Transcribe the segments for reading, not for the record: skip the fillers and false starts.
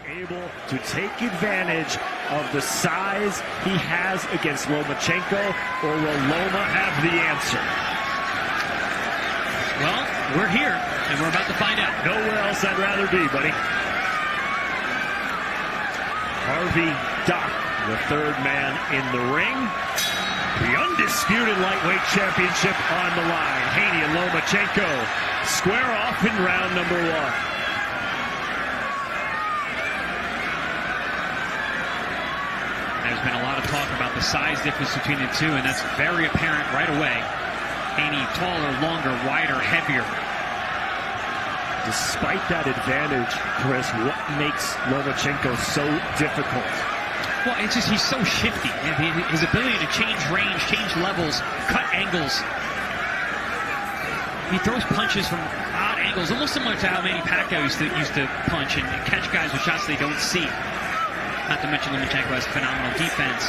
able to take advantage of the size he has against Lomachenko, or will Loma have the answer? Well, we're here, and we're about to find out. Nowhere else I'd rather be, buddy. Harvey Dock, the third man in the ring. The undisputed lightweight championship on the line. Haney and Lomachenko square off in round number one. There's been a lot of talk about the size difference between the two, and that's very apparent right away. Haney taller, longer, wider, heavier. Despite that advantage, Chris, what makes Lomachenko so difficult? Well, it's just he's so shifty. His ability to change range, change levels, cut angles. He throws punches from odd angles, almost similar to how Manny Pacquiao used to punch and catch guys with shots they don't see. Not to mention Lomachenko has phenomenal defense.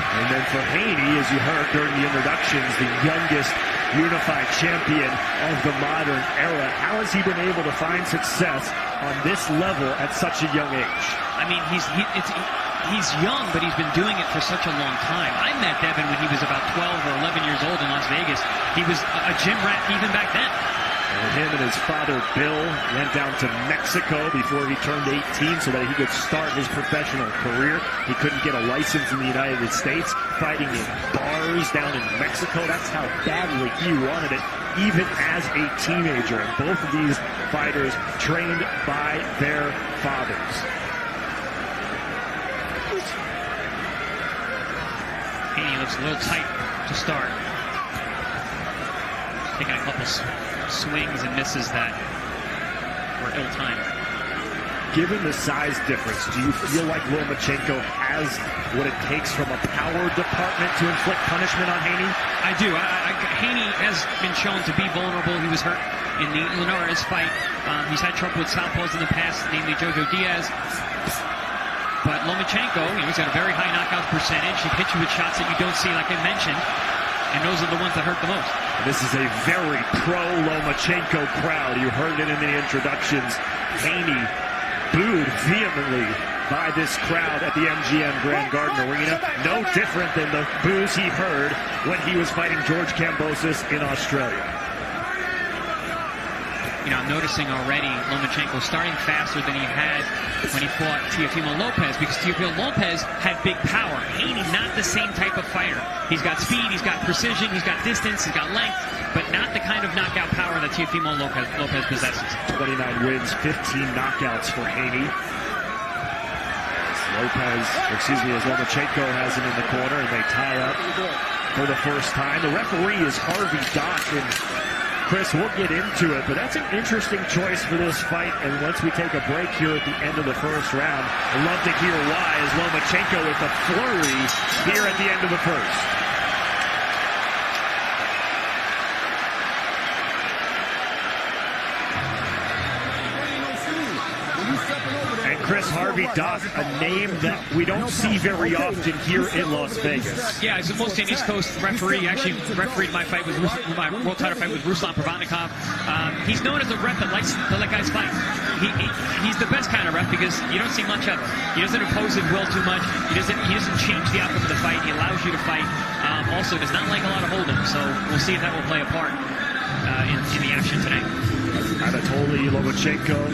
And then for Haney, as you heard during the introductions, the youngest unified champion of the modern era. How has he been able to find success on this level at such a young age? I mean, he's young, but he's been doing it for such a long time. I met Devin when he was about 12 or 11 years old in Las Vegas. He was a gym rat even back then. And him and his father, Bill, went down to Mexico before he turned 18 so that he could start his professional career. He couldn't get a license in the United States, fighting in bars down in Mexico. That's how badly he wanted it, even as a teenager. And both of these fighters trained by their fathers. Haney looks a little tight to start. Taking a couple swings and misses that were ill-timed. Given the size difference, do you feel like Lomachenko has what it takes from a power department to inflict punishment on Haney? I do. Haney has been shown to be vulnerable. He was hurt in the Linares fight. He's had trouble with southpaws in the past, namely Jojo Diaz. But Lomachenko, he's got a very high knockout percentage. He hits you with shots that you don't see, like I mentioned. And those are the ones that hurt the most. This is a very pro-Lomachenko crowd. You heard it in the introductions. Haney booed vehemently by this crowd at the MGM Grand Garden Arena. No different than the boos he heard when he was fighting George Kambosos in Australia. You know, I'm noticing already Lomachenko starting faster than he had when he fought Teofimo Lopez, because Teofimo Lopez had big power. Haney, not the same type of fighter. He's got speed, he's got precision, he's got distance, he's got length, but not the kind of knockout power that Teofimo Lopez possesses. 29 wins, 15 knockouts for Haney. As Lomachenko has him in the corner, and they tie up for the first time. The referee is Harvey Dock, and Chris, we'll get into it, but that's an interesting choice for this fight. And once we take a break here at the end of the first round, I'd love to hear why, as Lomachenko with a flurry here at the end of the first. And Chris, Harvey Dock, a name that we don't see very often here in Las Vegas. Yeah, he's mostly an East Coast referee. He actually refereed my fight with my world title fight with Ruslan Provodnikov. He's known as a ref that likes to let guys fight. He's the best kind of ref because you don't see much of it. He doesn't impose his will too much. He doesn't change the outcome of the fight. He allows you to fight. Also, does not like a lot of holding. So we'll see if that will play a part in the action today. Anatoly Lomachenko,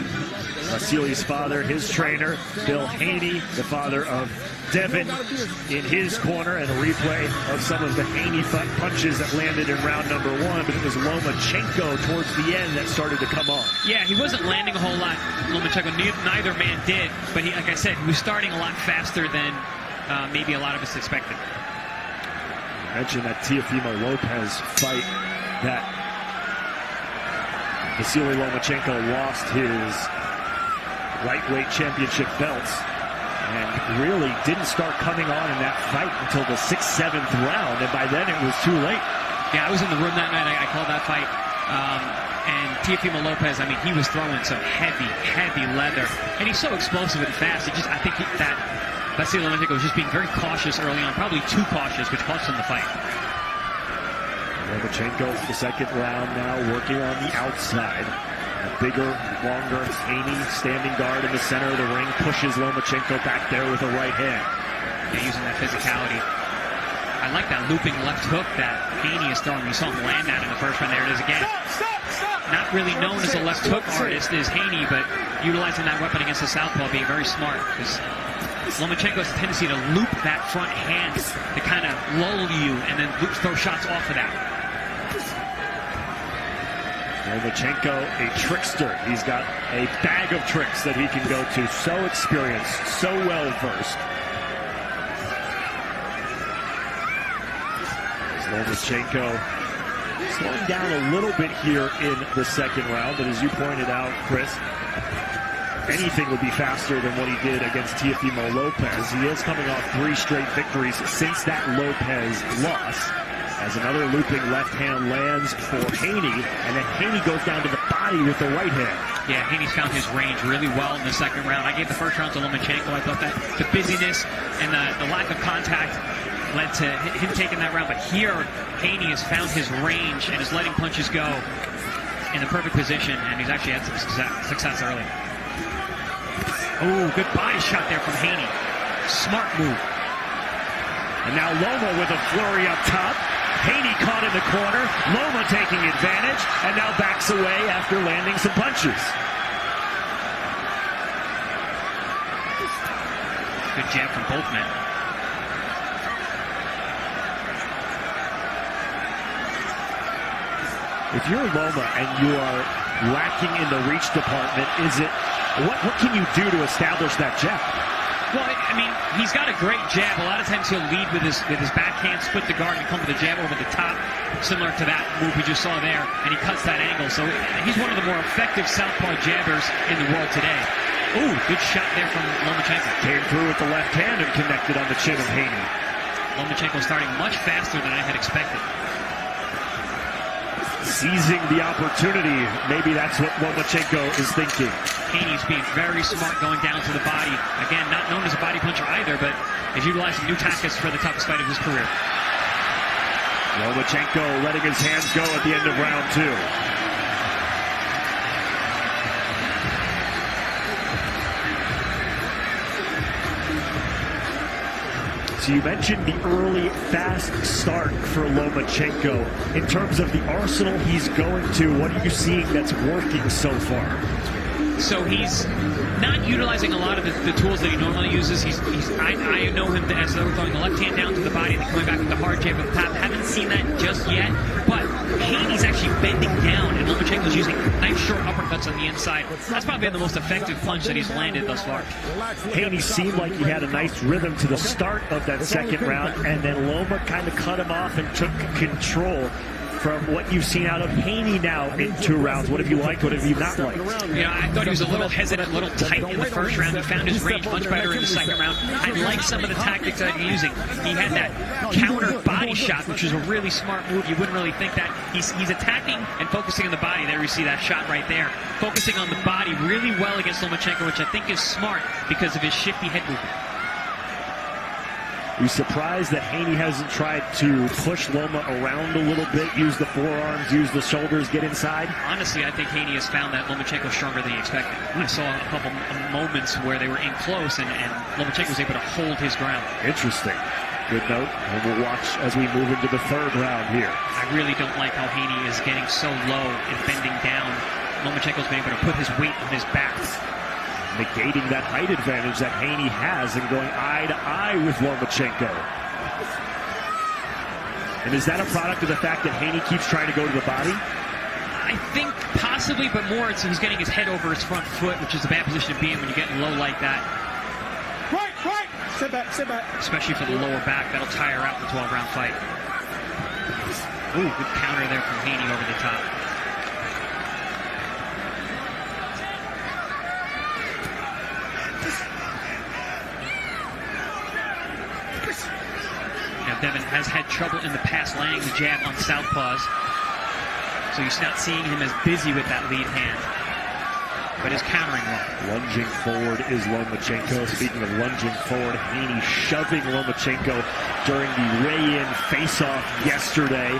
Vasily's father, his trainer, Bill Haney, the father of Devin, in his corner, and a replay of some of the Haney punches that landed in round number one, but it was Lomachenko towards the end that started to come on. Yeah, he wasn't landing a whole lot. Lomachenko, neither man did, but he, like I said, he was starting a lot faster than maybe a lot of us expected. You mentioned that Teofimo Lopez fight that Vasiliy Lomachenko lost his lightweight championship belts and really didn't start coming on in that fight until the 6th, 7th round, and by then it was too late. Yeah, I was in the room that night. I called that fight. And Teofimo Lopez, I mean, he was throwing some heavy leather, and he's so explosive and fast. I think that Vasiliy Lomachenko was just being very cautious early on, probably too cautious, which cost him the fight. Lomachenko, the second round now, working on the outside. Bigger, longer Haney, standing guard in the center of the ring, pushes Lomachenko back there with a right hand. Yeah, using that physicality. I like that looping left hook that Haney is throwing. You saw him land that in the first round. There it is again. Not really known as a left hook artist is Haney, but utilizing that weapon against the southpaw being very smart. Because Lomachenko has a tendency to loop that front hand to kind of lull you and then throw shots off of that. Lomachenko, a trickster. He's got a bag of tricks that he can go to. So experienced, so well versed. Lomachenko slowing down a little bit here in the second round, but as you pointed out, Chris, anything would be faster than what he did against Teofimo Lopez. He is coming off 3 straight victories since that Lopez loss. As another looping left hand lands for Haney, and then Haney goes down to the body with the right hand. Yeah, Haney's found his range really well in the second round. I gave the first round to Lomachenko. I thought that the busyness and the lack of contact led to him taking that round. But here, Haney has found his range and is letting punches go in the perfect position, and he's actually had some success early. Oh, good body shot there from Haney. Smart move. And now Loma with a flurry up top. Haney caught in the corner. Loma taking advantage, and now backs away after landing some punches. Good jab from both men. If you're Loma and you are lacking in the reach department, what can you do to establish that jab? Well, I mean, he's got a great jab. A lot of times he'll lead with his backhand, split the guard, and come with a jab over the top, similar to that move we just saw there, and he cuts that angle. So he's one of the more effective southpaw jabbers in the world today. Ooh, good shot there from Lomachenko. Came through with the left hand and connected on the chin of Haney. Lomachenko starting much faster than I had expected. Seizing the opportunity, maybe that's what Lomachenko is thinking. Haney's being very smart going down to the body. Again, not known as a body puncher either, but is utilizing new tactics for the toughest fight of his career. Lomachenko letting his hands go at the end of round 2. So you mentioned the early fast start for Lomachenko. In terms of the arsenal he's going to, what are you seeing that's working so far? So he's not utilizing a lot of the tools that he normally uses. I know him as though throwing the left hand down to the body and then coming back with the hard jab up top. Haven't seen that just yet, but Haney's actually bending down, and Lomachenko's using nice short uppercuts on the inside. That's probably been the most effective punch that he's landed thus far. Haney seemed like he had a nice rhythm to the start of that second round, and then Loma kind of cut him off and took control. From what you've seen out of Haney now in 2 rounds, what have you liked, what have you not liked? You know, I thought he was a little hesitant, a little tight in the first round. He found his range much better in the second round. I like some of the tactics that he's using. He had that counter body shot, which was a really smart move. You wouldn't really think that. He's attacking and focusing on the body. There we see that shot right there. Focusing on the body really well against Lomachenko, which I think is smart because of his shifty head movement. You surprised that Haney hasn't tried to push Loma around a little bit, use the forearms, use the shoulders, get inside? Honestly, I think Haney has found that Lomachenko stronger than he expected. I saw a couple moments where they were in close, and Lomachenko was able to hold his ground. Interesting. Good note, and we'll watch as we move into the 3rd round here. I really don't like how Haney is getting so low and bending down. Lomachenko's been able to put his weight on his back, negating that height advantage that Haney has and going eye to eye with Lomachenko. And is that a product of the fact that Haney keeps trying to go to the body? I think possibly, but more it's he's getting his head over his front foot, which is a bad position to be in when you're getting low like that. Right. Sit back. Especially for the lower back, that'll tire out the 12-round fight. Ooh, good counter there from Haney over the top. Devin has had trouble in the past landing the jab on southpaws, so you're not seeing him as busy with that lead hand, but is countering well. Lunging forward is Lomachenko. Speaking of lunging forward, Haney shoving Lomachenko during the weigh-in face-off yesterday.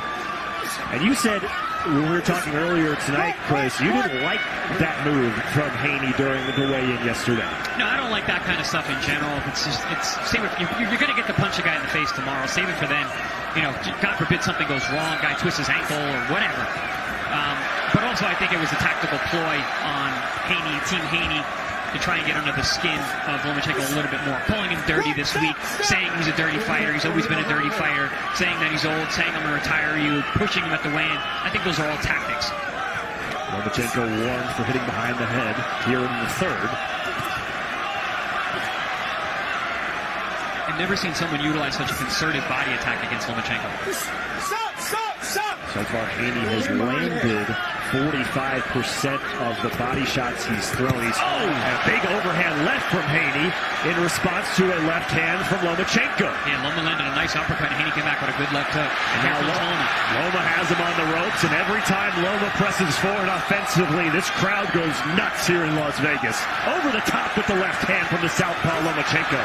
And you said when we were talking earlier tonight, Chris, you didn't like that move from Haney during the weigh-in yesterday. No, I don't like that kind of stuff in general. Save it. You're going to get to punch a guy in the face tomorrow. Save it for then. God forbid something goes wrong, guy twists his ankle or whatever. But also, I think it was a tactical ploy on Haney, Team Haney, to try and get under the skin of Lomachenko a little bit more. Calling him dirty this week, saying he's a dirty fighter, he's always been a dirty fighter, saying that he's old, saying I'm going to retire you, pushing him at the weigh-in. I think those are all tactics. Lomachenko warned for hitting behind the head here in the third. I've never seen someone utilize such a concerted body attack against Lomachenko. So far, Haney has landed 45% of the body shots he's thrown. A big overhand left from Haney in response to a left hand from Lomachenko. Yeah, Loma landed a nice uppercut, and Haney came back with a good left hook. And now Loma has him on the ropes, and every time Loma presses forward offensively, this crowd goes nuts here in Las Vegas. Over the top with the left hand from the southpaw Lomachenko.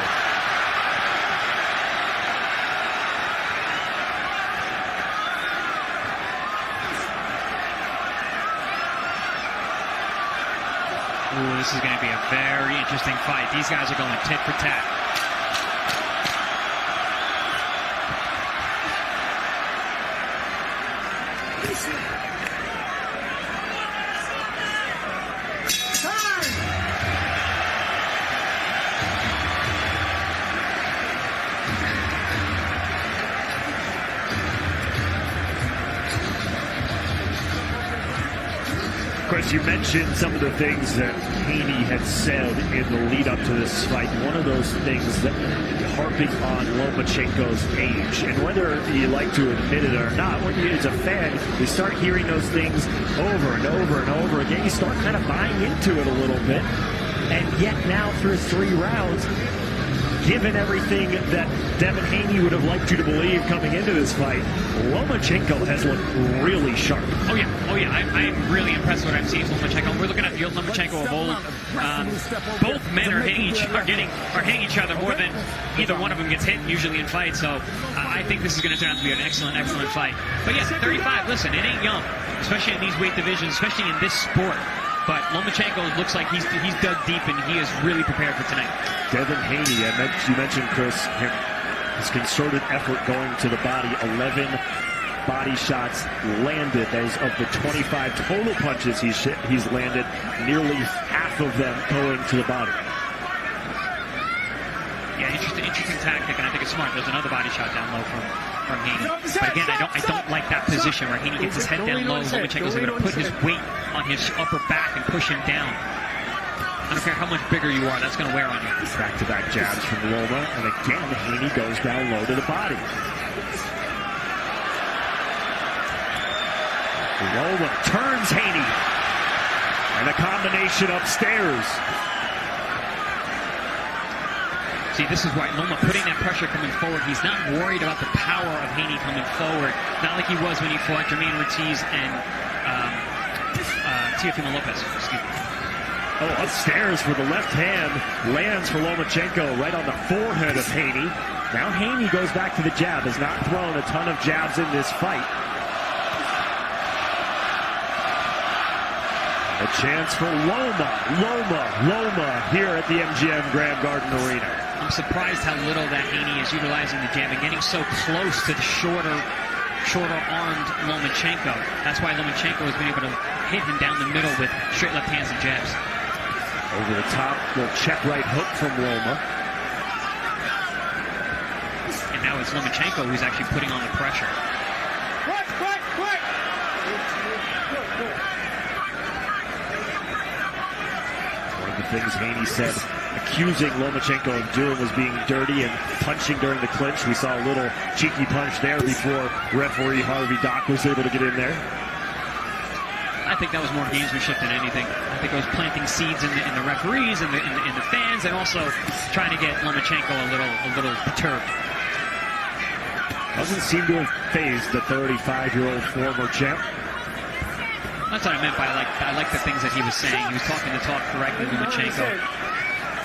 Ooh, this is going to be a very interesting fight. These guys are going tit for tat. Chris, you mentioned some of the things that Haney had said in the lead up to this fight. One of those things that harping on Lomachenko's age, and whether you like to admit it or not, when you, as a fan, you start hearing those things over and over and over again. You start kind of buying into it a little bit, and yet now through 3 rounds, given everything that Devin Haney would have liked you to believe coming into this fight, Lomachenko has looked really sharp. Oh yeah. I am really impressed with what I've seen from Lomachenko. We're looking at the old Lomachenko of old. Both men are hitting each other more than either one of them gets hit usually in fights. So I think this is going to turn out to be an excellent fight. But yes, 35. Listen, it ain't young, especially in these weight divisions, especially in this sport. But Lomachenko looks like he's dug deep, and he is really prepared for tonight. Devin Haney, you mentioned, Chris, his concerted effort going to the body. 11 body shots landed. Those of the 25 total punches he's landed, nearly half of them going to the body. Yeah, interesting tactic, and I think it's smart. There's another body shot down low from Haney. But again, I don't like that position where Haney gets his head down low. Lomachenko's going to put his weight on his upper back and push him down. I don't care how much bigger you are, that's going to wear on you. Back-to-back jabs from Loma, and again, Haney goes down low to the body. Loma turns Haney, and a combination upstairs. See, this is why Loma putting that pressure coming forward. He's not worried about the power of Haney coming forward. Not like he was when he fought Jermaine Ortiz and Teofimo Lopez. Excuse me. Oh, upstairs for the left hand. Lands for Lomachenko right on the forehead of Haney. Now Haney goes back to the jab. Has not thrown a ton of jabs in this fight. A chance for Loma here at the MGM Grand Garden Arena. I'm surprised how little that Haney is utilizing the jab and getting so close to the shorter-armed Lomachenko. That's why Lomachenko has been able to hit him down the middle with straight left hands and jabs. Over the top, little check right hook from Loma. And now it's Lomachenko who's actually putting on the pressure. One of the things Haney said, accusing Lomachenko of doing was being dirty and punching during the clinch. We saw a little cheeky punch there before referee Harvey Dock was able to get in there. I think that was more gamesmanship than anything. I think it was planting seeds in the referees and the fans, and also trying to get Lomachenko a little perturbed. Doesn't seem to have phased the 35-year-old former champ. That's what I meant by I like the things that he was saying. He was talking the talk correctly, Lomachenko,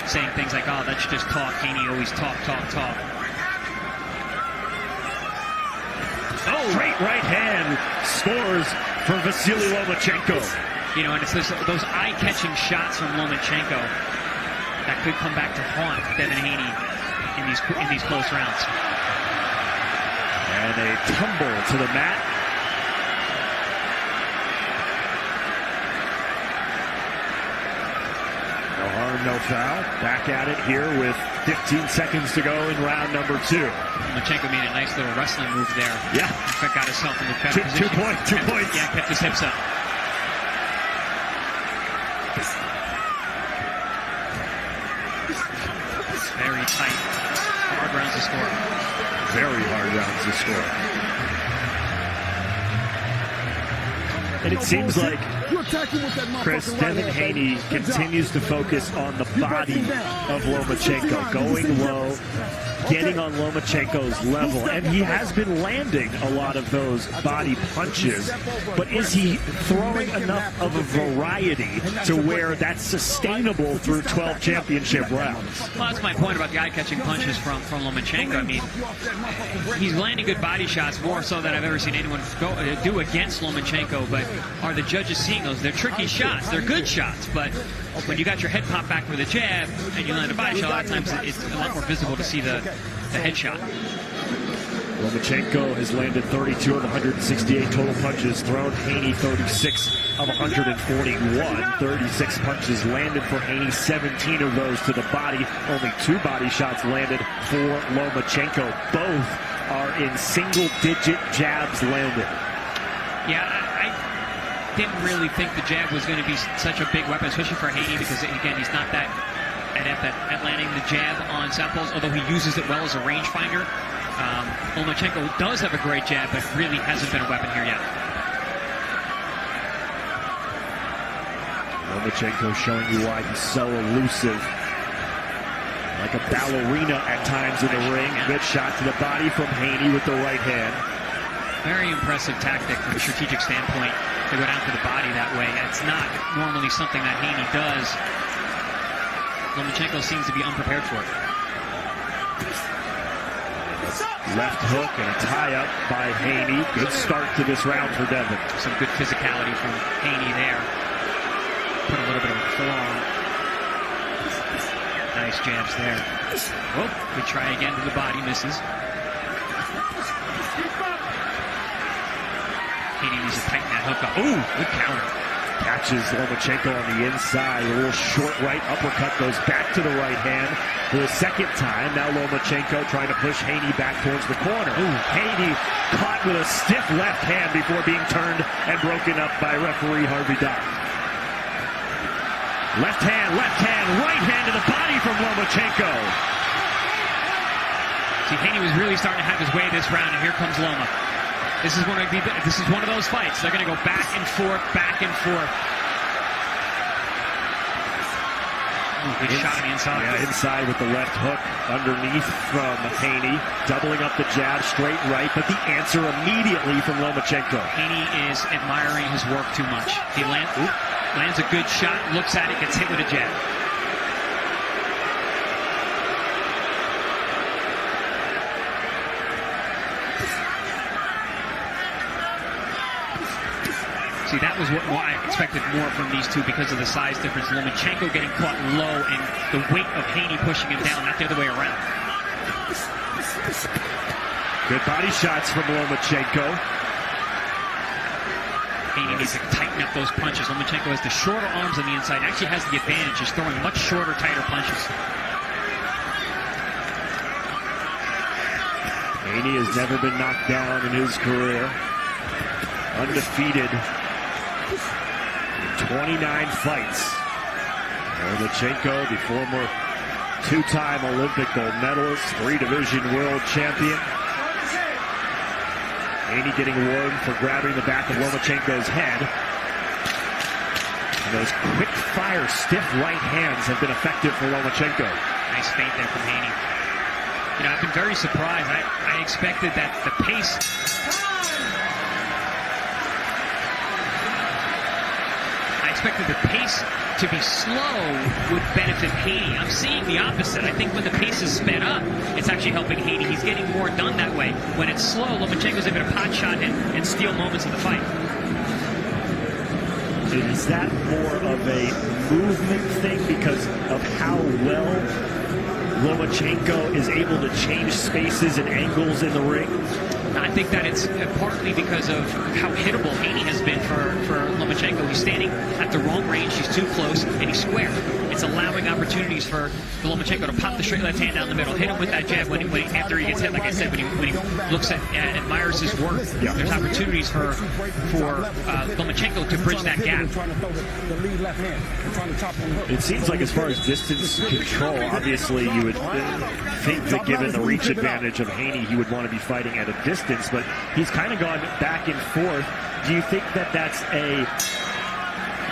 saying things like, "Oh, that's just talk. Haney always talk." Oh, straight right hand scores for Vasiliy Lomachenko. You know, and it's those eye-catching shots from Lomachenko that could come back to haunt Devin Haney in these close rounds. And a tumble to the mat. No harm, no foul. Back at it here with 15 seconds to go in round number 2. Lomachenko made a nice little wrestling move there. Yeah. Got himself in the better position. 2 points. Yeah, kept his hips up. Very tight. Hard rounds to score. Very hard rounds to score. And it seems like, Chris, Devin Haney continues to focus on the body of Lomachenko, going low, getting on Lomachenko's level, and he has been landing a lot of those body punches, but is he throwing enough of a variety to where that's sustainable through 12 championship rounds? Well, that's my point about the eye-catching punches from Lomachenko. I mean, he's landing good body shots, more so than I've ever seen anyone do against Lomachenko, but are the judges seeing those? They're tricky shots. They're good shots, but when you got your head popped back with a jab and you land a body shot, a lot of times it's a lot more visible to see the headshot. Lomachenko has landed 32 of 168 total punches thrown. Haney 36 of 141. 36 punches landed for Haney, 17 of those to the body. Only 2 body shots landed for Lomachenko. Both are in single-digit jabs landed. Yeah, I didn't really think the jab was going to be such a big weapon, especially for Haney, because, again, he's not that adept at landing the jab on southpaws, although he uses it well as a rangefinder. Lomachenko does have a great jab, but really hasn't been a weapon here yet. Lomachenko showing you why he's so elusive. Like a ballerina at times in the ring. Good shot to the body from Haney with the right hand. Very impressive tactic from a strategic standpoint to go down to the body that way. It's not normally something that Haney does. Lomachenko seems to be unprepared for it. Left hook and a tie-up by Haney. Good start to this round for Devin. Some good physicality from Haney there. Put a little bit of a forearm. Nice jabs there. Oh, good try again to the body, misses. Haney needs to tighten that hook up. Ooh, good counter. Catches Lomachenko on the inside. A little short right uppercut goes back to the right hand for the second time. Now Lomachenko trying to push Haney back towards the corner. Ooh, Haney caught with a stiff left hand before being turned and broken up by referee Harvey Dock. Left hand, right hand to the body from Lomachenko. See, Haney was really starting to have his way this round, and here comes Loma. This is one of those fights. They're going to go back and forth, back and forth. Ooh, good shot on the inside. Yeah, inside with the left hook underneath from Haney. Doubling up the jab, straight right, but the answer immediately from Lomachenko. Haney is admiring his work too much. He lands a good shot, looks at it, gets hit with a jab. See, that was what I expected more from these two because of the size difference. Lomachenko getting caught low and the weight of Haney pushing him down, not the other way around. Good body shots from Lomachenko. Haney needs to tighten up those punches. Lomachenko has the shorter arms on the inside, actually has the advantage. He's throwing much shorter, tighter punches. Haney has never been knocked down in his career. Undefeated. 29 fights. Lomachenko, the former 2-time Olympic gold medalist, 3-division world champion. Haney getting awarded for grabbing the back of Lomachenko's head. And those quick-fire, stiff right hands have been effective for Lomachenko. Nice feint there from Haney. You know, I've been very surprised. I expected that the pace... expected the pace to be slow would benefit Haney. I'm seeing the opposite. I think when the pace is sped up, it's actually helping Haney. He's getting more done that way. When it's slow, Lomachenko's able to pot shot and steal moments of the fight. Is that more of a movement thing because of how well Lomachenko is able to change spaces and angles in the ring? I think that it's partly because of how hittable Haney has been for Lomachenko. He's standing at the wrong range, he's too close, and he's square. It's allowing opportunities for Lomachenko to pop the straight left hand down the middle, hit him with that jab after he gets hit. Like I said, when he looks at admires his work, there's opportunities for Lomachenko to bridge that gap. It seems like as far as distance control, obviously you would think that given the reach advantage of Haney, he would want to be fighting at a distance, but he's kind of gone back and forth. Do you think that that's a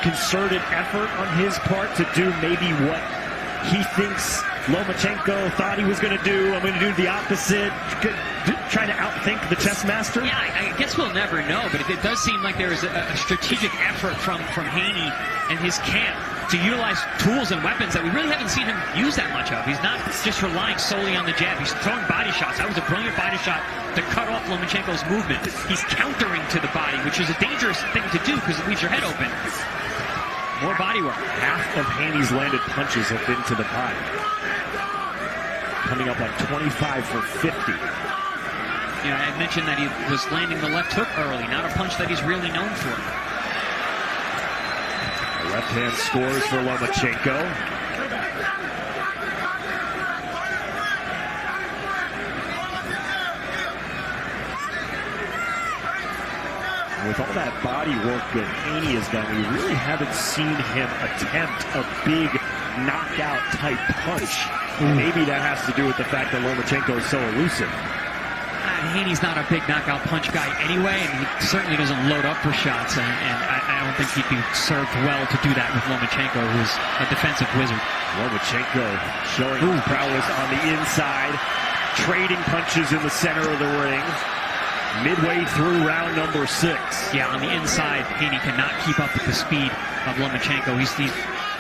concerted effort on his part to do maybe what he thinks Lomachenko thought he was going to do? I'm going to do the opposite, trying to outthink the chess master? Yeah, I guess we'll never know, but it does seem like there is a strategic effort from Haney and his camp to utilize tools and weapons that we really haven't seen him use that much of. He's not just relying solely on the jab. He's throwing body shots. That was a brilliant body shot to cut off Lomachenko's movement. He's countering to the body, which is a dangerous thing to do because it leaves your head open. More body work. Half of Haney's landed punches have been to the body. Coming up like 25 for 50. You know, I mentioned that he was landing the left hook early, not a punch that he's really known for. Left hand scores for Lomachenko. With all that body work that Haney has done, we really haven't seen him attempt a big knockout type punch. Maybe that has to do with the fact that Lomachenko is so elusive. Haney's not a big knockout punch guy anyway, and he certainly doesn't load up for shots, and I don't think he'd be served well to do that with Lomachenko, who's a defensive wizard. Lomachenko showing his prowess on the inside, trading punches in the center of the ring. Midway through round number 6. Yeah, on the inside, Haney cannot keep up with the speed of Lomachenko. He's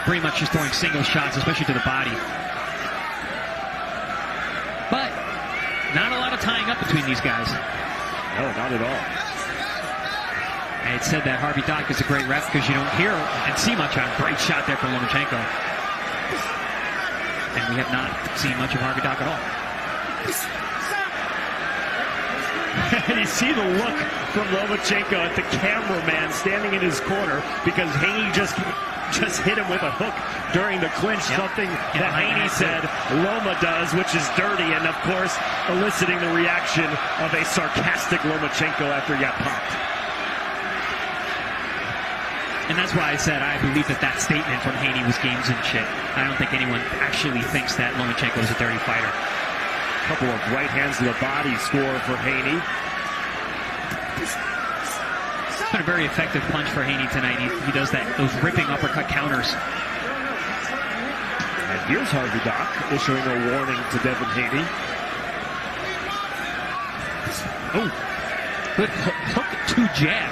pretty much just throwing single shots, especially to the body. But not a lot of tying up between these guys. No, not at all. I had said that Harvey Dock is a great ref because you don't hear and see much on. Great shot there from Lomachenko. And we have not seen much of Harvey Dock at all. And you see the look from Lomachenko at the cameraman standing in his corner because Haney just hit him with a hook during the clinch, something that Haney said Loma does, which is dirty, and of course eliciting the reaction of a sarcastic Lomachenko after he got popped. And that's why I said I believe that statement from Haney was games and shit. I don't think anyone actually thinks that Lomachenko is a dirty fighter. Couple of right hands to the body score for Haney. It's been a very effective punch for Haney tonight. He does those ripping uppercut counters. And here's Harvey Dock issuing a warning to Devin Haney. Oh, good hook to jab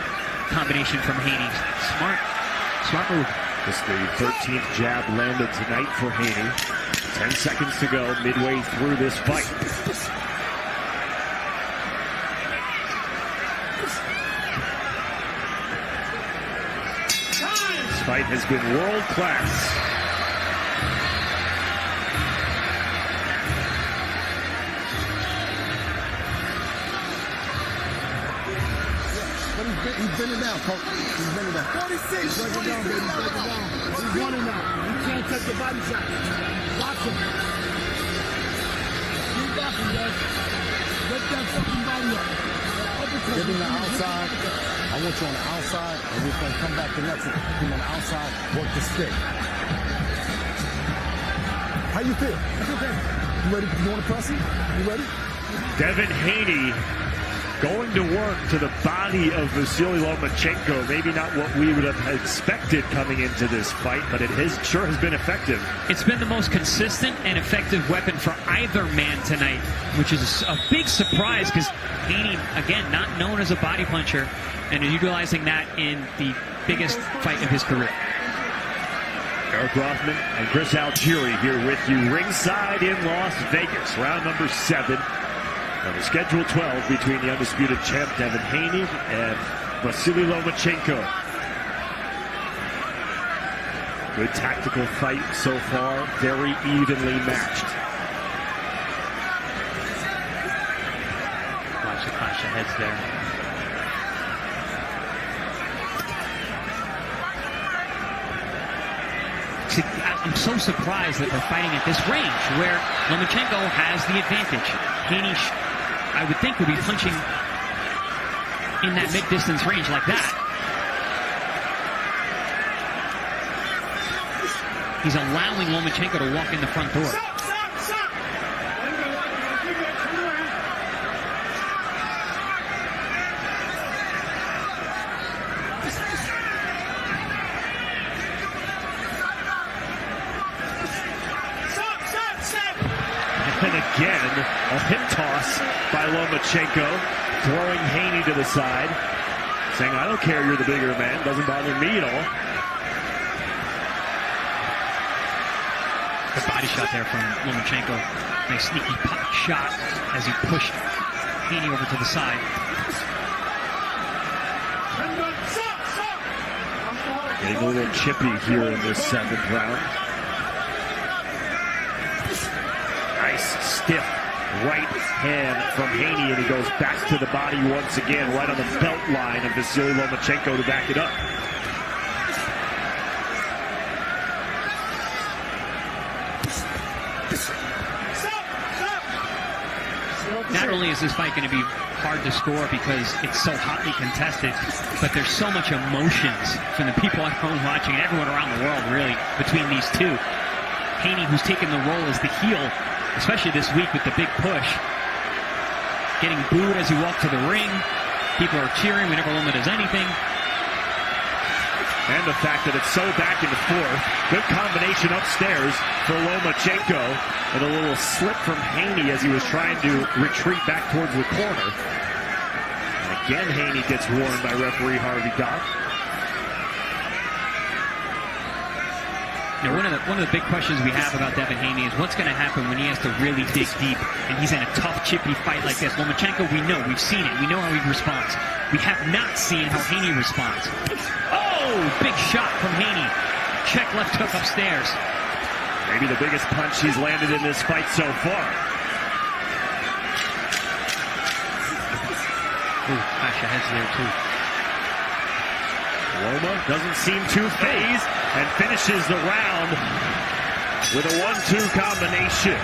combination from Haney. Smart move. This is the 13th jab landed tonight for Haney. 10 seconds to go, midway through this fight. This fight has been world class. He's bending down, coach. He's bending down. 46. Break it down, baby. Break it down. He's running now. You can't take the body shot. Watch him. Keep watching, guys. Lift that fucking body up. Get him on the outside. I want you on the outside, and we're going to come back to the next one. Get him on the outside. Work the stick. How you feel? It's okay. You ready? You want to press him? You ready? Devin Haney going to work to the body of Vasiliy Lomachenko. Maybe not what we would have expected coming into this fight, but it sure has been effective. It's been the most consistent and effective weapon for either man tonight, which is a big surprise because Haney, again, not known as a body puncher, and is utilizing that in the biggest fight of his career. Eric Rothman and Chris Algieri here with you ringside in Las Vegas. Round number 7. On the schedule 12 between the undisputed champ Devin Haney and Vasiliy Lomachenko. Good tactical fight so far, very evenly matched. Watch the clash of heads there. See, I'm so surprised that they're fighting at this range where Lomachenko has the advantage. Haney, I would think, would be punching in that mid-distance range like that. He's allowing Lomachenko to walk in the front door. And again, a hip toss by Lomachenko, throwing Haney to the side, saying, I don't care, you're the bigger man, doesn't bother me at all. The body shot there from Lomachenko. Nice sneaky pop shot as he pushed Haney over to the side. Getting a little chippy here in this 7th round. Nice stiff right hand from Haney, and he goes back to the body once again, right on the belt line of Vasiliy Lomachenko to back it up. Not only is this fight going to be hard to score because it's so hotly contested, but there's so much emotions from the people at home watching and everyone around the world, really, between these two. Haney, who's taken the role as the heel, especially this week with the big push, getting booed as he walked to the ring. People are cheering whenever Loma does anything. And the fact that it's so back and forth. Good combination upstairs for Lomachenko. And a little slip from Haney as he was trying to retreat back towards the corner. And again, Haney gets warned by referee Harvey Dock. Now, one of the big questions we have about Devin Haney is what's going to happen when he has to really dig deep and he's in a tough, chippy fight like this. Lomachenko, we know, we've seen it. We know how he responds. We have not seen how Haney responds. Oh, big shot from Haney. Check left hook upstairs. Maybe the biggest punch he's landed in this fight so far. Ooh, clash of heads there, too. Loma doesn't seem too phased and finishes the round with a 1-2 combination.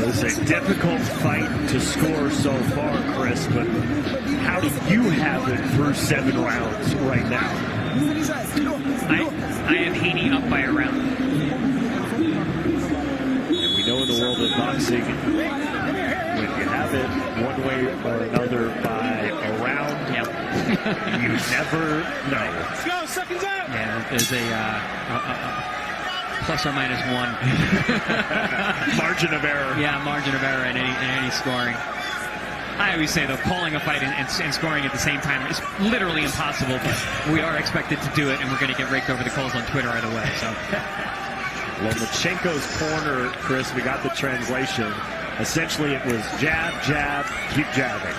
It's a difficult fight to score so far, Chris, but how do you have it through 7 rounds right now? I have Haney up by a round. And we know in the world of boxing, when you have it one way or another by a round, you never know. Let's go, seconds out. Yeah, there's a plus or minus 1 margin of error. Yeah, margin of error in any scoring. I always say, though, calling a fight and scoring at the same time is literally impossible, but we are expected to do it, and we're going to get raked over the coals on Twitter either way. So, Lomachenko's corner, Chris, we got the translation. Essentially, it was jab, jab, keep jabbing.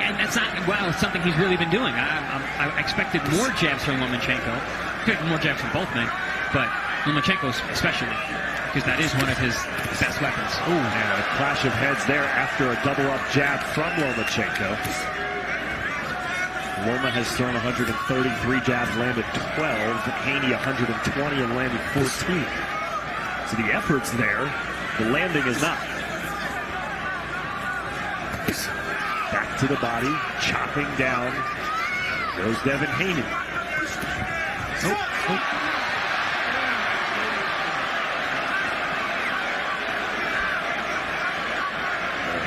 And that's not, well, it's something he's really been doing. I expected more jabs from Lomachenko. More jabs from both men, but Lomachenko especially, because that is one of his best weapons. Ooh, and a clash of heads there after a double-up jab from Lomachenko. Loma has thrown 133 jabs, landed 12. Haney 120 and landed 14. So the effort's there. The landing is not. Back to the body, chopping down. Goes Devin Haney.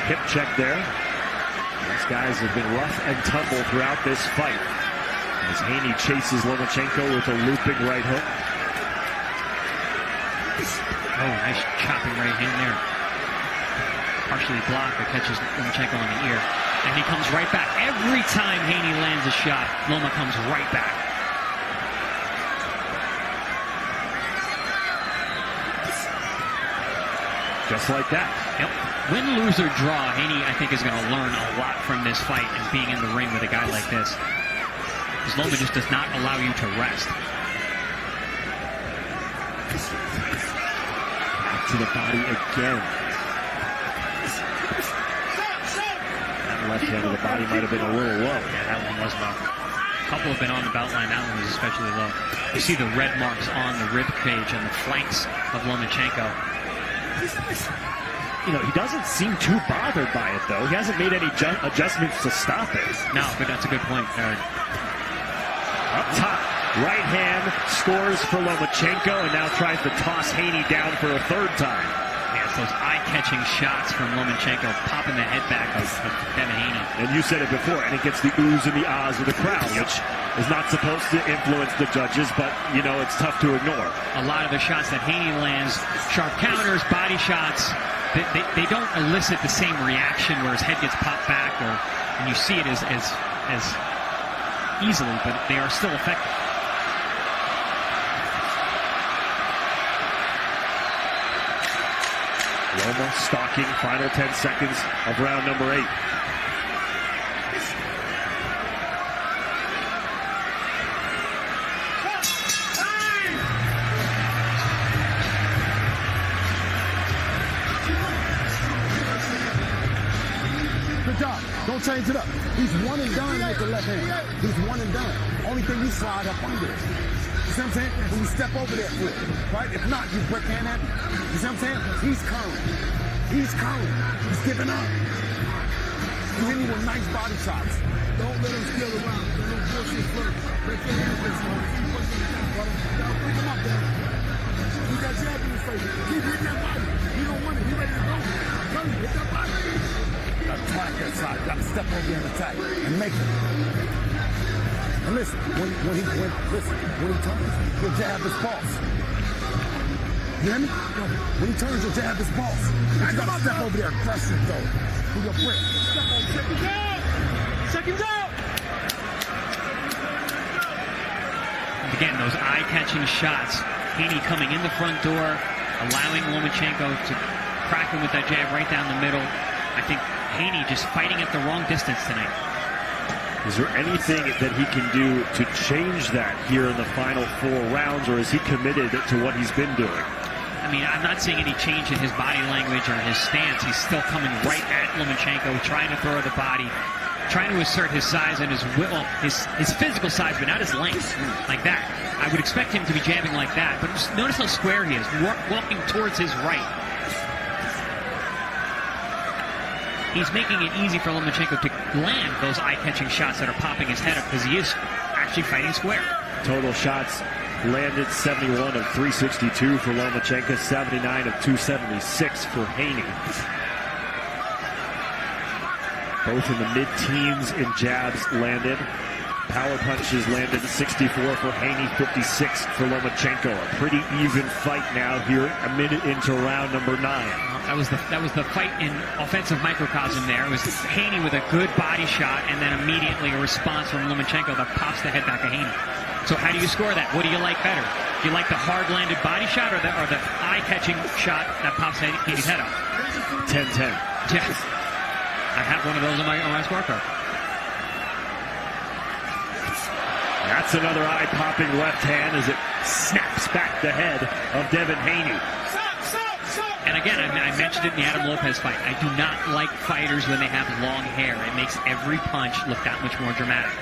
Hip check there. These guys have been rough and tumble throughout this fight. As Haney chases Lomachenko with a looping right hook. Oh, nice chopping right hand there. Partially blocked, but catches Lomachenko on the ear. And he comes right back. Every time Haney lands a shot, Loma comes right back. Just like that. Yep. Win, lose, or draw, Haney, I think, is going to learn a lot from this fight and being in the ring with a guy like this. Because Loma just does not allow you to rest. Back to the body again. That left hand of the body might have been a little low. Yeah, that one was low. A couple have been on the belt line. That one was especially low. You see the red marks on the rib cage and the flanks of Lomachenko. You know, he doesn't seem too bothered by it, though. He hasn't made any adjustments to stop it. No, but that's a good point, Eric. Up top, right hand scores for Lomachenko and now tries to toss Haney down for a third time. Yeah, it's those eye-catching shots from Lomachenko popping the head back of Devin Haney. And you said it before, and it gets the oohs and the ahs of the crowd, which is not supposed to influence the judges, but, you know, it's tough to ignore. A lot of the shots that Haney lands, sharp counters, body shots, they don't elicit the same reaction where his head gets popped back, and you see it as easily, but they are still effective. Loma stalking, final 10 seconds of round number 8. Good job. Don't change it up. He's one and done with the left hand. He's one and done. Only thing you slide up under it. You see what I'm saying? When you step over there for it, right? If not, you break hand at him. You see what I'm saying? He's curling. He's curling. He's giving up. You hit me with nice body shots. Don't let him steal around. Don't let him push his foot. Break your hand this one. Keep pushing him down, brother. Now bring him up there. You got jab in his face. Keep hitting that body. He don't want it. He ready to go. Come, hit that body. Attack that side. Got to step over there and attack and make it. And listen, when he turns, he'll jab his boss. You hear me? When he turns, he'll jab his boss. But you got to step over there aggressive, though. With your grip. Seconds out! Seconds out! Again, those eye-catching shots. Haney coming in the front door, allowing Lomachenko to crack him with that jab right down the middle. I think Haney just fighting at the wrong distance tonight. Is there anything that he can do to change that here in the final 4 rounds, or is he committed to what he's been doing? I mean, I'm not seeing any change in his body language or his stance. He's still coming right at Lomachenko, trying to throw the body, trying to assert his size and his physical size, but not his length, like that. I would expect him to be jabbing like that, but just notice how square he is, walking towards his right. He's making it easy for Lomachenko to land those eye-catching shots that are popping his head up because he is actually fighting square. Total shots landed 71 of 362 for Lomachenko, 79 of 276 for Haney. Both in the mid-teens in jabs landed. Power punches landed 64 for Haney, 56 for Lomachenko. A pretty even fight now here, a minute into round number 9. That was the fight in offensive microcosm there. It was Haney with a good body shot and then immediately a response from Lomachenko that pops the head back of Haney. So how do you score that? What do you like better? Do you like the hard-landed body shot or the eye-catching shot that pops Haney's head up? 10-10. Yeah. I have one of those on my scorecard. That's another eye-popping left hand as it snaps back the head of Devin Haney. And again, I mentioned it in the Adam Lopez fight. I do not like fighters when they have long hair. It makes every punch look that much more dramatic.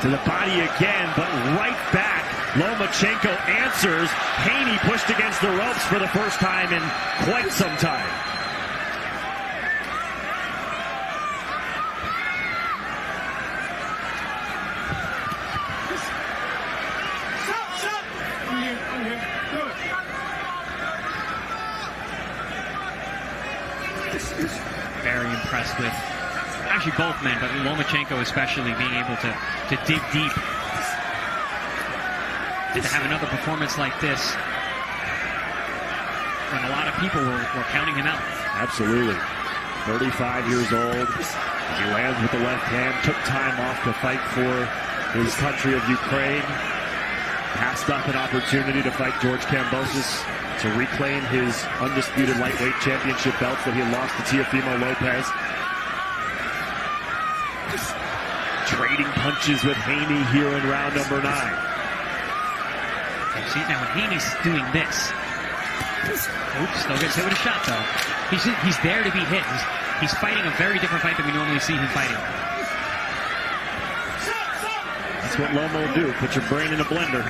To the body again, but right back. Lomachenko answers. Haney pushed against the ropes for the first time in quite some time. impressed with actually both men, but Lomachenko especially being able to dig deep and to have another performance like this when a lot of people were counting him out. Absolutely. 35 years old. He lands with the left hand, took time off to fight for his country of Ukraine. Passed up an opportunity to fight George Kambosos to reclaim his undisputed lightweight championship belts that he had lost to Teofimo Lopez. Trading punches with Haney here in round number 9. See, now when Haney's doing this, oops, still gets hit with a shot though. He's there to be hit. He's fighting a very different fight than we normally see him fighting. That's what Lomo will do. Put your brain in a blender.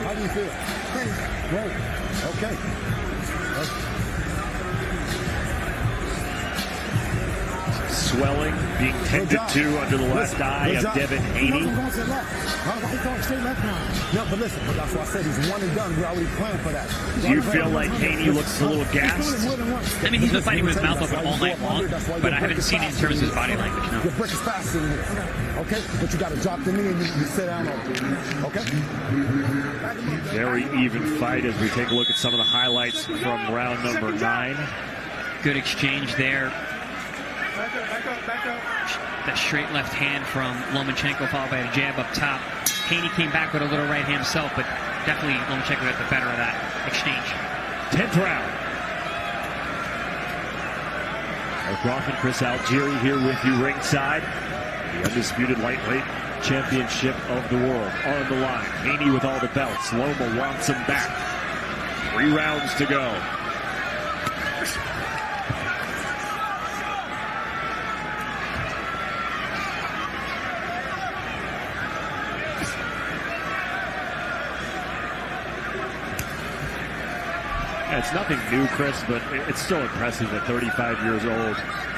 How do you feel? Great. Okay. Swelling being tended to under the left eye of Devin Haney. No, but listen, but that's why I said he's one and done. We're already planning for that. Do you feel like Haney looks a little gassed? I mean, he's been fighting with his mouth open all night long, but I haven't seen it in terms of his body language, no. Your break is faster than this, okay? But you got to drop the knee and you sit down on it, okay? Very even fight as we take a look at some of the highlights from round number 9. Good exchange there. Back up. That straight left hand from Lomachenko followed by a jab up top. Haney came back with a little right hand himself, but definitely Lomachenko got the better of that exchange. 10th round. Mark Roth and Chris Algieri here with you ringside. The undisputed lightweight championship of the world on the line. Haney with all the belts. Loma wants him back. 3 rounds to go. It's nothing new, Chris, but it's still impressive at 35 years old,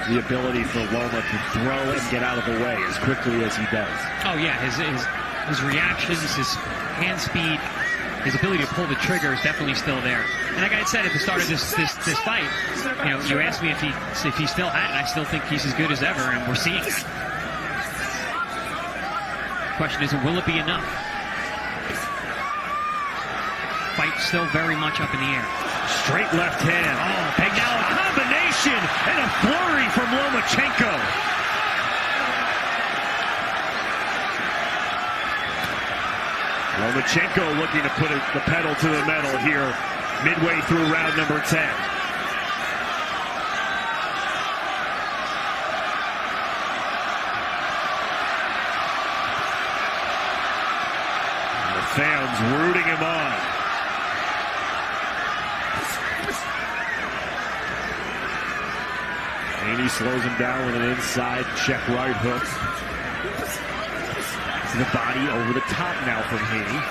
the ability for Loma to throw and get out of the way as quickly as he does. Oh yeah, his reactions, his hand speed, his ability to pull the trigger is definitely still there. And like I said at the start of this fight, you know, you asked me if he still had it. I still think he's as good as ever, and we're seeing it. Question is, will it be enough? Fight still very much up in the air. Straight left hand. Oh, and now a combination and a flurry from Lomachenko. Lomachenko looking to put the pedal to the metal here midway through round number 10. And the fans rooting him on. Haney slows him down with an inside check right hook. The body over the top now from Haney.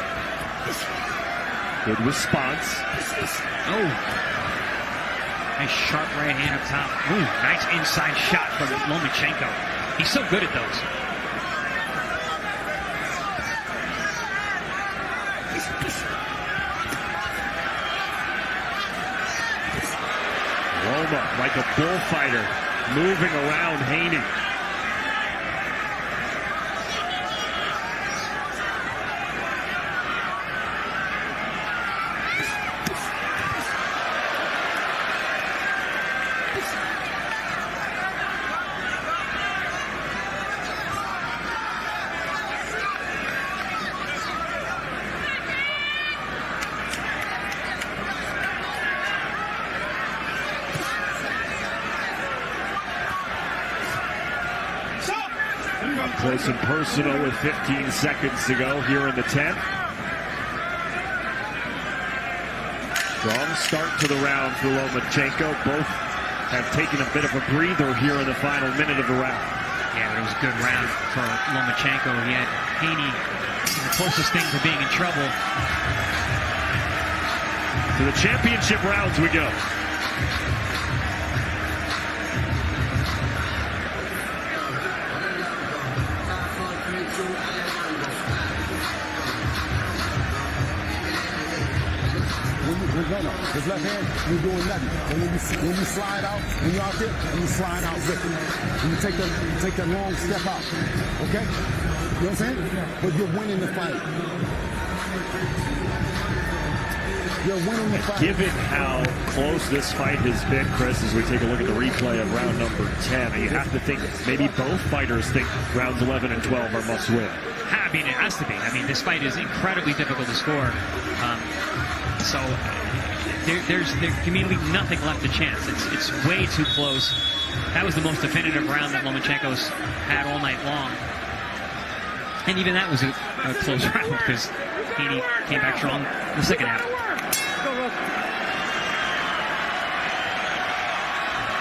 Good response. Oh. Nice sharp right hand up top. Ooh, nice inside shot from Lomachenko. He's so good at those. Loma, like a bullfighter, moving around Haney. Close and personal with 15 seconds to go here in the 10th. Strong start to the round for Lomachenko. Both have taken a bit of a breather here in the final minute of the round. Yeah, but it was a good round for Lomachenko. He had Haney the closest thing to being in trouble. To the championship rounds we go. No. His left hand, you're doing nothing. And when you slide out, when you're out there, and you slide out with it. And you take that long step out. Okay? You know what I'm saying? But you're winning the fight. You're winning the fight. Given how close this fight has been, Chris, as we take a look at the replay of round number 10, you have to think maybe both fighters think rounds 11 and 12 are must win. I mean, it has to be. I mean, this fight is incredibly difficult to score. So there can be nothing left to chance. It's way too close. That was the most definitive round that Lomachenko's had all night long. And even that was a close round because Haney came back strong in the second half.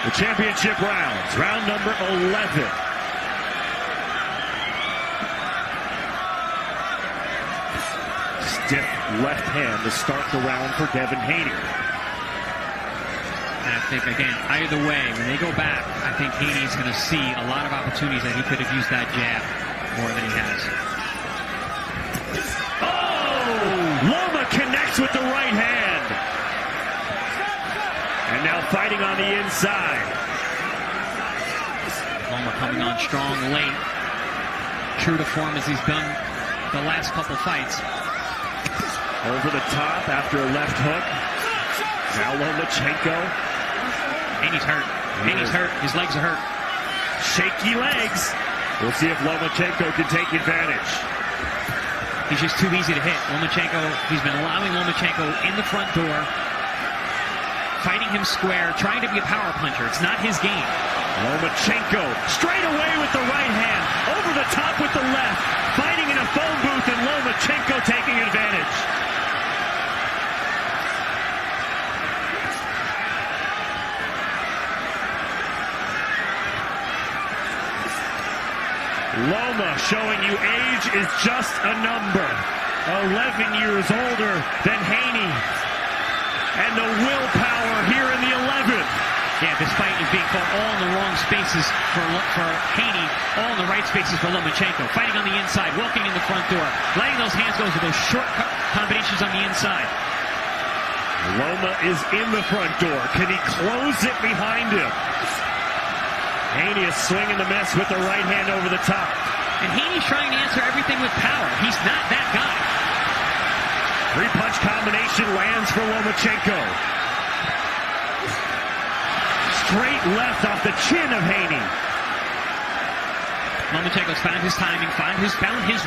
The championship rounds, round number 11. Stiff left hand to start the round for Devin Haney. And I think, again, either way, when they go back, I think Haney's going to see a lot of opportunities that he could have used that jab more than he has. Oh! Loma connects with the right hand. And now fighting on the inside. Loma coming on strong late. True to form as he's done the last couple fights. Over the top after a left hook. Now Lomachenko. Haney's hurt. Haney's hurt. His legs are hurt. Shaky legs. We'll see if Lomachenko can take advantage. He's just too easy to hit. Lomachenko, he's been allowing Lomachenko in the front door, fighting him square, trying to be a power puncher. It's not his game. Lomachenko straight away with the right hand, over the top with the left, fighting in a phone booth, and Lomachenko taking advantage. Loma showing you age is just a number. 11 years older than Haney. And the willpower here in the 11th. Yeah, this fight is being fought all in the wrong spaces for Haney, all in the right spaces for Lomachenko. Fighting on the inside, walking in the front door, letting those hands go to those short combinations on the inside. Loma is in the front door. Can he close it behind him? Haney is swinging the miss with the right hand over the top. And Haney's trying to answer everything with power. He's not that guy. Three-punch combination lands for Lomachenko. Straight left off the chin of Haney. Lomachenko's found his timing, found his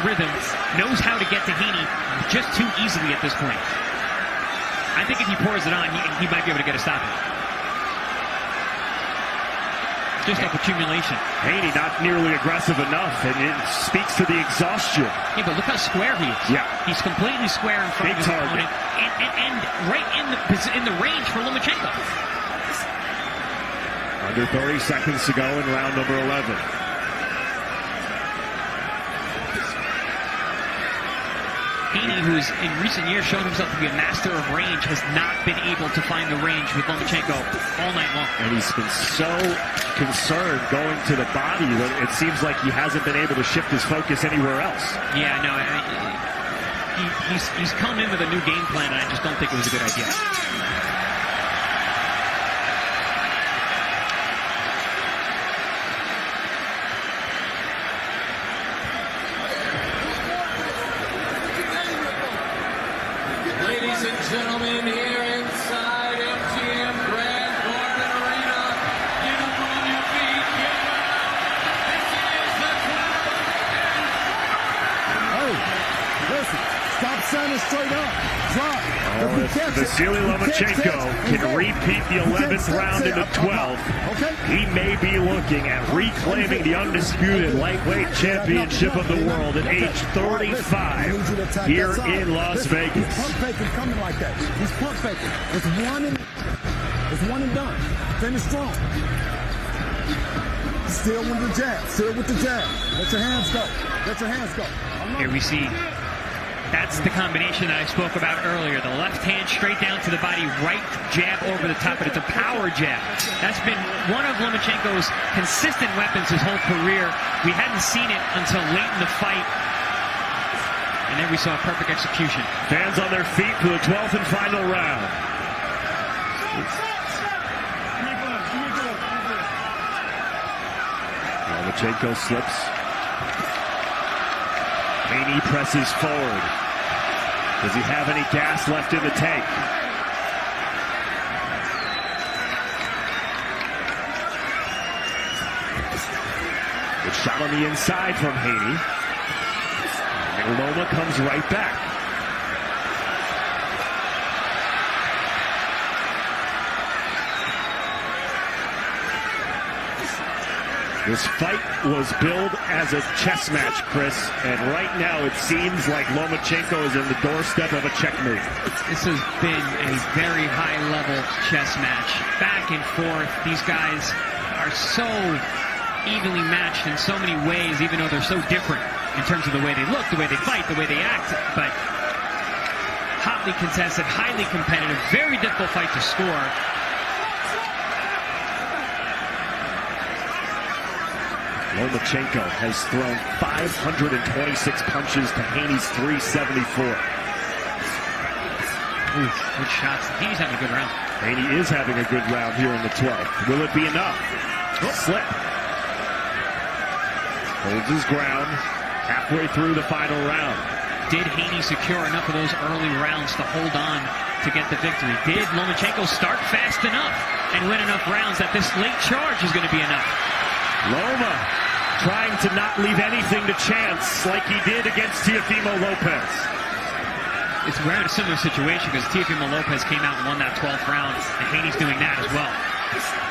rhythm, knows how to get to Haney just too easily at this point. I think if he pours it on, he might be able to get a stop. Just off accumulation. Haney not nearly aggressive enough, and it speaks to the exhaustion. Yeah, but look how square he is. Yeah. He's completely square in front of his opponent, and right in the range for Lomachenko. Under 30 seconds to go in round number 11. Haney, who's in recent years shown himself to be a master of range, has not been able to find the range with Lomachenko all night long. And he's been so concerned going to the body that it seems like he hasn't been able to shift his focus anywhere else. Yeah, no, he's come in with a new game plan, and I just don't think it was a good idea. Ladies and gentlemen, here inside MGM Grand Garden Arena, get up on your feet, get up. This is the Hey, listen, stop standing straight up. Drop. Vasiliy Lomachenko can repeat the 11th round into 12. Okay. He may be looking at reclaiming the undisputed lightweight championship of the world at age 35 here in Las Vegas. He's pump faking coming like that. He's pump faking. It's one and done. Finish strong. Still with the jab. Still with the jab. Let your hands go. Let your hands go. Here we see That's the combination that I spoke about earlier. The left hand straight down to the body, right jab over the top, but it's a power jab. That's been one of Lomachenko's consistent weapons his whole career. We hadn't seen it until late in the fight. And then we saw a perfect execution. Fans on their feet for the 12th and final round. Lomachenko slips. Haney presses forward. Does he have any gas left in the tank? Good shot on the inside from Haney. And Loma comes right back. This fight was billed as a chess match, Chris, and right now it seems like Lomachenko is in the doorstep of a checkmate. This has been a very high-level chess match. Back and forth. These guys are so evenly matched in so many ways, even though they're so different in terms of the way they look, the way they fight, the way they act. But hotly contested, highly competitive, very difficult fight to score. Lomachenko has thrown 526 punches to Haney's 374. Ooh, good shots. Haney's having a good round. Haney is having a good round here in the 12th. Will it be enough? Slip. Holds his ground halfway through the final round. Did Haney secure enough of those early rounds to hold on to get the victory? Did Lomachenko start fast enough and win enough rounds that this late charge is going to be enough? Loma trying to not leave anything to chance like he did against Teofimo Lopez. We're in a similar situation because Teofimo Lopez came out and won that 12th round, and Haney's doing that as well.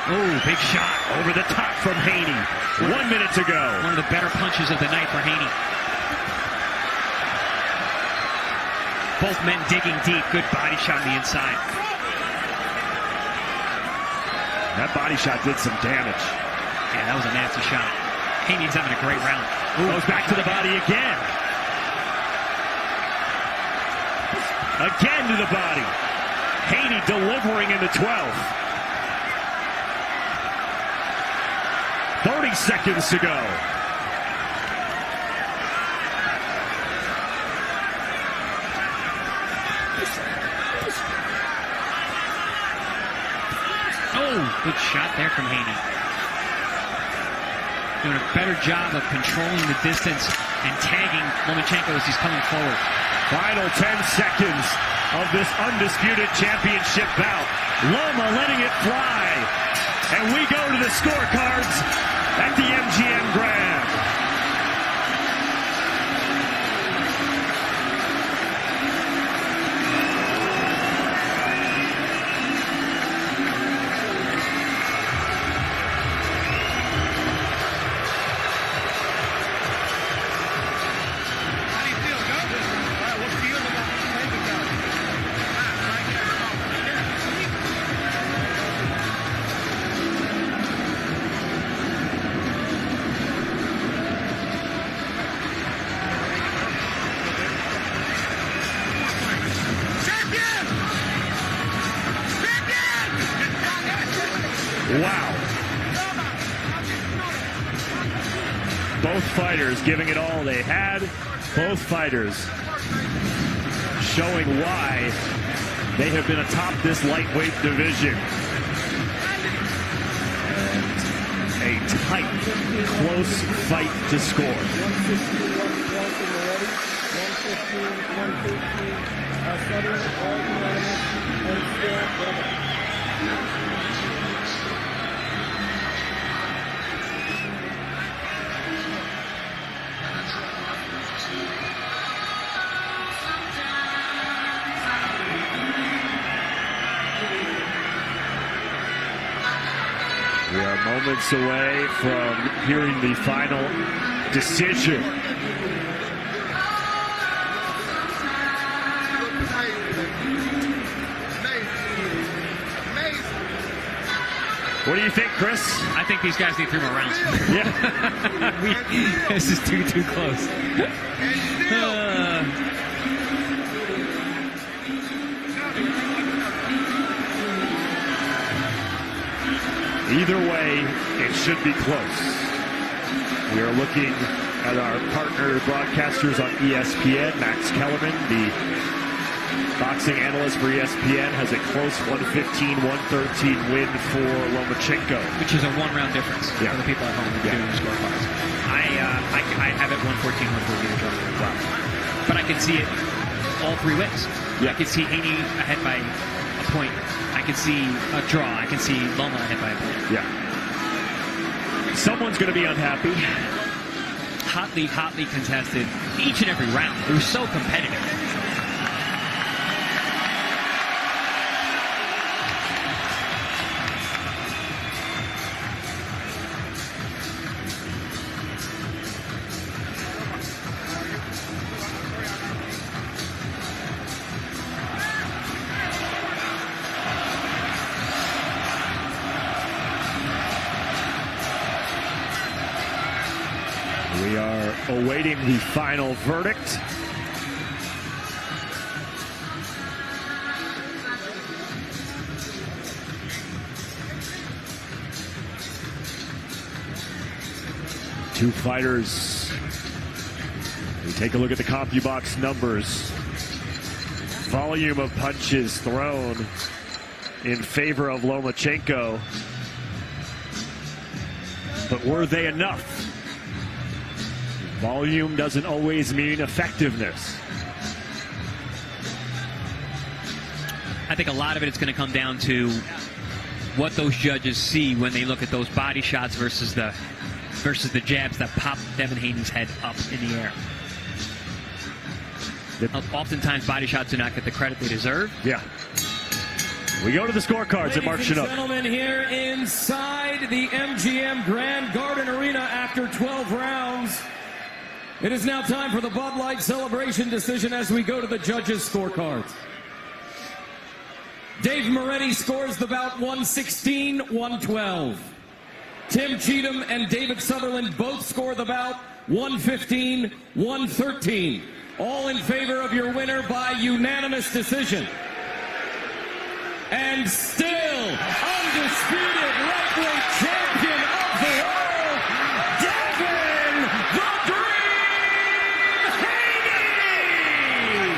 Oh, big shot over the top from Haney 1 minute to go. One of the better punches of the night for Haney. Both men digging deep. Good body shot on the inside. That body shot did some damage. Yeah, that was a nasty shot. Haney's having a great round. Goes back to the body again. Again to the body. Haney delivering in the 12th. 30 seconds to go. Oh, good shot there from Haney. Doing a better job of controlling the distance and tagging Lomachenko as he's coming forward. Final 10 seconds of this undisputed championship bout. Loma letting it fly. And we go to the scorecards at the MGM Grand. Wow. Both fighters giving it all they had. Both fighters showing why they have been atop this lightweight division. And a tight, close fight to score. 115, We are moments away from hearing the final decision. What do you think, Chris? I think these guys need 3 more rounds. Yeah. This is too close. Either way, it should be close. We are looking at our partner broadcasters on ESPN. Max Kellerman, the boxing analyst for ESPN, has a close 115-113 win for Lomachenko. Which is a one-round difference for the people at home doing the scorecards. I have it 114-114 as well. But I can see it all three ways. I can see Haney ahead by a point. I can see a draw. I can see Loma ahead by a point. Yeah. Someone's going to be unhappy. Hotly contested each and every round. It was so competitive. We are awaiting the final verdict. Two fighters. We take a look at the CompuBox numbers. Volume of punches thrown in favor of Lomachenko. But were they enough? Volume doesn't always mean effectiveness. I think a lot of it is going to come down to what those judges see when they look at those body shots versus the jabs that pop Devin Haney's head up in the air. Oftentimes, body shots do not get the credit they deserve. Yeah. We go to the scorecards at Mark Chenault. Gentlemen, here inside the MGM Grand Garden Arena after 12 rounds. It is now time for the Bud Light celebration decision as we go to the judges' scorecards. Dave Moretti scores the bout 116-112. Tim Cheatham and David Sutherland both score the bout 115-113. All in favor of your winner by unanimous decision. And still undisputed lightweight champion of the world, Devin the Dream Haney!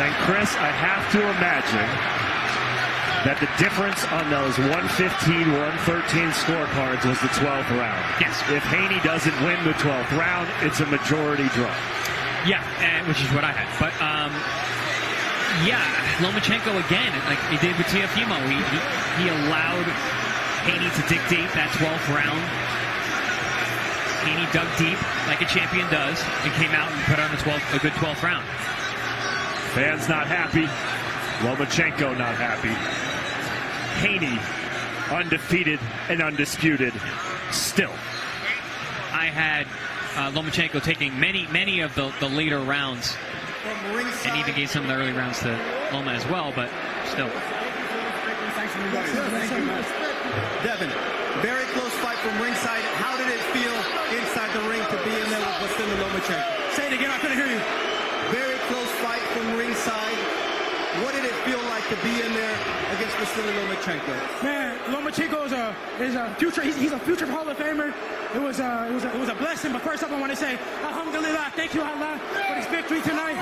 And Chris, I have to imagine that the difference on those 115-113 scorecards was the 12th round. Yes. If Haney doesn't win the 12th round, it's a majority draw. Yeah, which is what I had. But, yeah, Lomachenko again, like he did with Teofimo. He allowed Haney to dictate that 12th round. Haney dug deep like a champion does and came out and put on a good 12th round. Fans not happy. Lomachenko not happy. Haney undefeated and undisputed still. I had Lomachenko taking many of the later rounds and even gave some of the early rounds to Loma as well, but still. Devin, very close fight from ringside. How did it feel inside the ring to be in there with Vasiliy Lomachenko? Say it again, I couldn't hear you. Very close fight from ringside. What did it feel like to be in there against Vasiliy Lomachenko? Man, Lomachenko is a future. He's a future Hall of Famer. It was a blessing. But first up, I want to say, Alhamdulillah, thank you Allah for this victory tonight.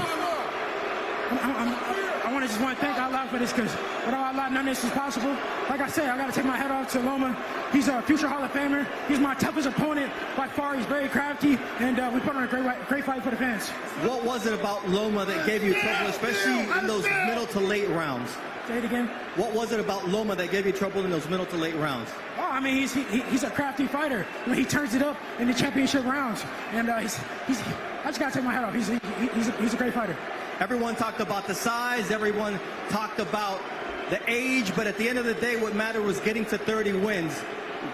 I want to thank Allah for this, because without Allah, none of this is possible. Like I said, I got to take my head off to Loma. He's a future Hall of Famer. He's my toughest opponent by far. He's very crafty, and we put on a great fight for the fans. What was it about Loma that gave you trouble, especially in those middle to late rounds? Say it again. What was it about Loma that gave you trouble in those middle to late rounds? Oh, I mean, he's a crafty fighter. When he turns it up in the championship rounds, and I just gotta take my hat off. He's a great fighter. Everyone talked about the size. Everyone talked about the age. But at the end of the day, what mattered was getting to 30 wins.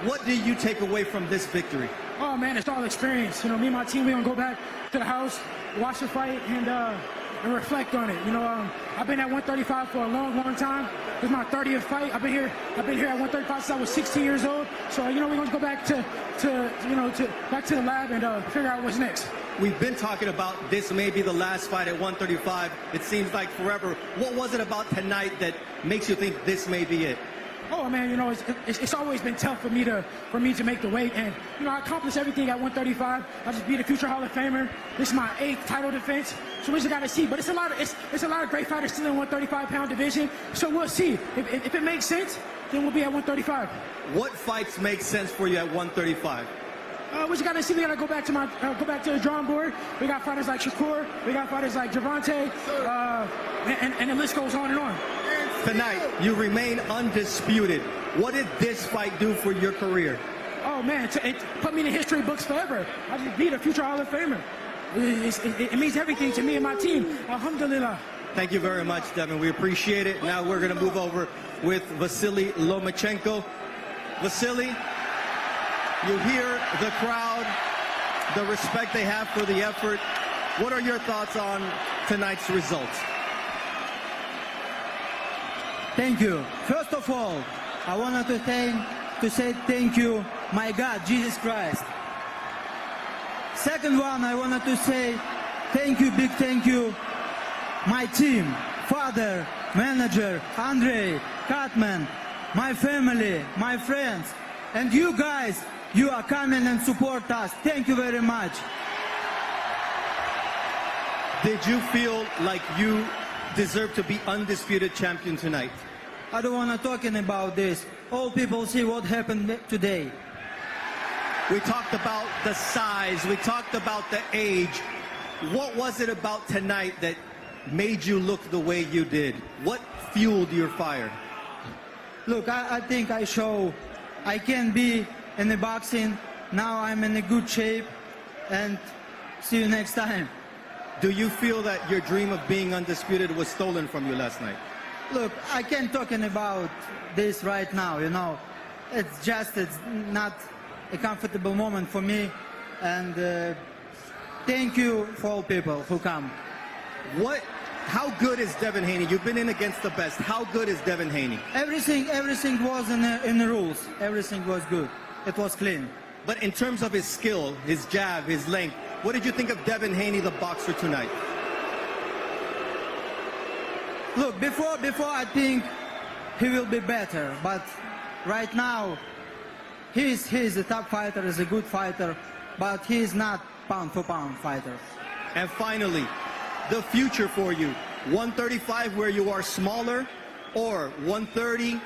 What did you take away from this victory? Oh man, it's all experience. You know, me and my team, we gonna go back to the house, watch the fight, and reflect on it. You know, I've been at 135 for a long time. This is my 30th fight. I've been here at 135 since I was 16 years old. So you know, we're gonna go back to the lab and figure out what's next. We've been talking about this may be the last fight at 135. It seems like forever. What was it about tonight that makes you think this may be it? Oh man, you know, it's always been tough for me to make the weight, and you know, I accomplished everything at 135. I just beat a future Hall of Famer. This is my 8th title defense, so we just got to see. But it's a lot of great fighters still in 135-pound division, so we'll see. If it makes sense, then we'll be at 135. What fights make sense for you at 135? We just got to see. We got to go back to the drawing board. We got fighters like Shakur. We got fighters like Javante, and the list goes on and on. Tonight, you remain undisputed. What did this fight do for your career? Oh man, it put me in the history books forever. I just beat a future Hall of Famer. It means everything to me and my team. Alhamdulillah. Thank you very much, Devin. We appreciate it. Now we're going to move over with Vasiliy Lomachenko. Vasiliy, you hear the crowd, the respect they have for the effort. What are your thoughts on tonight's results? Thank you. First of all, I wanted to say thank you, my God, Jesus Christ. Second one, I wanted to say thank you, big thank you, my team, father, manager, Andre, Katman, my family, my friends, and you guys, you are coming and support us. Thank you very much. Did you feel like you deserve to be undisputed champion tonight? I don't want to talking about this. All people see what happened today. We talked about the size, we talked about the age. What was it about tonight that made you look the way you did? What fueled your fire? Look, I think I show I can be in the boxing. Now I'm in a good shape, and see you next time. Do you feel that your dream of being undisputed was stolen from you last night? Look, I can't talking about this right now, you know. It's not a comfortable moment for me, and thank you for all people who come. How good is Devin Haney? You've been in against the best. How good is Devin Haney? Everything was in the rules. Everything was good. It was clean. But in terms of his skill, his jab, his length, what did you think of Devin Haney, the boxer, tonight? Look, before I think he will be better, but right now he's a top fighter, he's a good fighter, but he's not pound for pound fighter. And finally, the future for you, 135 where you are smaller, or 130,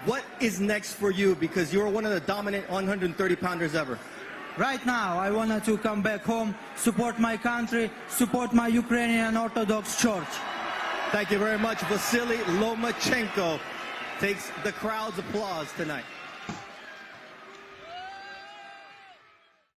what is next for you? Because you're one of the dominant 130-pounders ever. Right now, I wanted to come back home, support my country, support my Ukrainian Orthodox Church. Thank you very much. Vasiliy Lomachenko takes the crowd's applause tonight.